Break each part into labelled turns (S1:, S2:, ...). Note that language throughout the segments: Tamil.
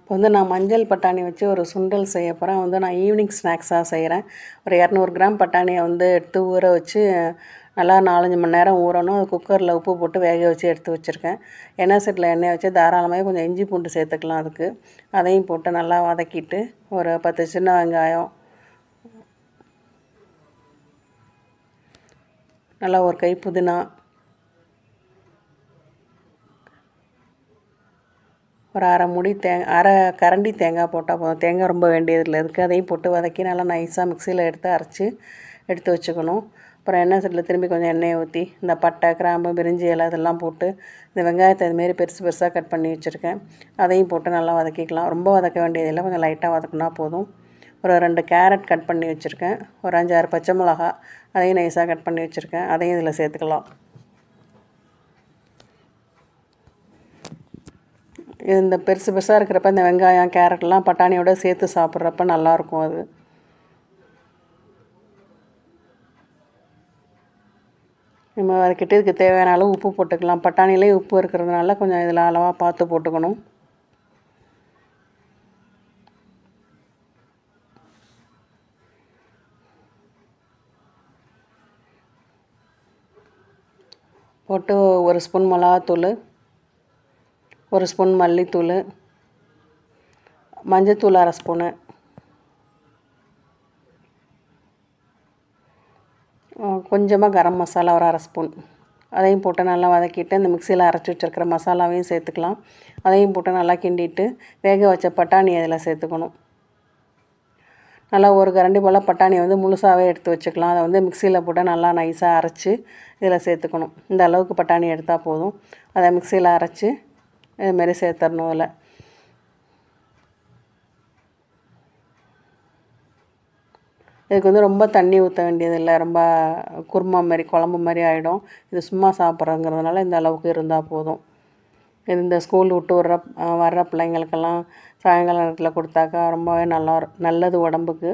S1: இப்போ நான் மஞ்சள் பட்டாணி வச்சு ஒரு சுண்டல் செய்ய போகிறேன். நான் ஈவினிங் ஸ்நாக்ஸாக செய்கிறேன். ஒரு 200 கிராம் பட்டாணியை எடுத்து ஊற வச்சு நல்லா 4-5 மணி நேரம் ஊறணும். அது குக்கரில் உப்பு போட்டு வேக வச்சு எடுத்து வச்சுருக்கேன். எண்ணெய் சட்டியில் எண்ணெய் வச்சு தாராளமாக கொஞ்சம் இஞ்சி பூண்டு சேர்த்துக்கலாம். அதுக்கு அதையும் போட்டு நல்லா வதக்கிட்டு ஒரு 10 சின்ன வெங்காயம், நல்லா ஒரு கை புதினா, ஒரு அரை கரண்டி தேங்காய் போட்டால் போதும். தேங்காய் ரொம்ப வேண்டியதில் இருக்குது. அதையும் போட்டு வதக்கி நல்லா நைஸாக மிக்சியில் எடுத்து அரைச்சி எடுத்து வச்சுக்கணும். அப்புறம் எண்ணெய் சட்டியில் திரும்பி கொஞ்சம் எண்ணெயை ஊற்றி இந்த பட்டை, கிராம்பு, பிரிஞ்சி இலை இதெல்லாம் போட்டு இந்த வெங்காயத்தை இதுமாரி பெருசு பெருசாக கட் பண்ணி வச்சுருக்கேன். அதையும் போட்டு நல்லா வதக்கிக்கலாம். ரொம்ப வதக்க வேண்டியதில்லை, கொஞ்சம் லைட்டாக வதக்குனா போதும். ஒரு 2 கேரட் கட் பண்ணி வச்சுருக்கேன். ஒரு 5-6 பச்சை மிளகா அதையும் நைஸாக கட் பண்ணி வச்சுருக்கேன். அதையும் இதில் சேர்த்துக்கலாம். இந்த பெருசு பெருசாக இருக்கிறப்ப இந்த வெங்காயம், கேரட்லாம் பட்டாணியோடு சேர்த்து சாப்பிட்றப்ப நல்லாயிருக்கும். அது நம்ம வதக்கிட்டு இதுக்கு தேவையான அளவு உப்பு போட்டுக்கலாம். பட்டாணிலே உப்பு இருக்கிறதுனால கொஞ்சம் இதில் அளவாக பார்த்து போட்டுக்கணும். போட்டு 1 ஸ்பூன் மிளகாத்தூள், 1 ஸ்பூன் மல்லித்தூள், மஞ்சத்தூள் 1/2 ஸ்பூனு, கொஞ்சமாக கரம் மசாலா ஒரு 1/2 ஸ்பூன் அதையும் போட்டு நல்லா வதக்கிட்டு இந்த மிக்சியில் அரைச்சி வச்சுருக்கிற மசாலாவையும் சேர்த்துக்கலாம். அதையும் போட்டு நல்லா கிண்டிட்டு வேக வச்ச பட்டாணி அதில் சேர்த்துக்கணும். நல்லா ஒரு கரண்டி போல் பட்டாணியை முழுசாகவே எடுத்து வச்சுக்கலாம். அதை மிக்சியில் போட்டு நல்லா நைஸாக அரைச்சி இதில் சேர்த்துக்கணும். இந்த அளவுக்கு பட்டாணி எடுத்தால் போதும். அதை மிக்சியில் அரைச்சி இதுமாரி சேர்த்துடணும். அதில் இதுக்கு ரொம்ப தண்ணி ஊற்ற வேண்டியதில்லை. ரொம்ப குருமா மாதிரி குழம்பு மாதிரி ஆகிடும். இது சும்மா சாப்பிட்றங்கிறதுனால இந்த அளவுக்கு இருந்தால் போதும். இது இந்த ஸ்கூல் விட்டு வர்ற பிள்ளைங்களுக்கெல்லாம் சாயங்கால நேரத்தில் கொடுத்தாக்கா ரொம்பவே நல்லது உடம்புக்கு.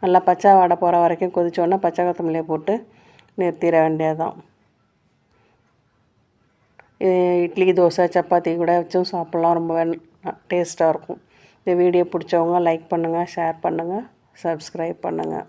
S1: நல்லா பச்சை வாடை போகிற வரைக்கும் கொதிச்சோடனே பச்சை கொத்தமல்லியை போட்டு நிறுத்திட வேண்டியதுதான். இது இட்லி, தோசை, சப்பாத்தி கூட வச்சும் சாப்பிட்லாம். ரொம்பவே டேஸ்ட்டாக இருக்கும். இந்த வீடியோ பிடிச்சவங்க லைக் பண்ணுங்கள், ஷேர் பண்ணுங்கள், சப்ஸ்கிரைப் பண்ணுங்கள்.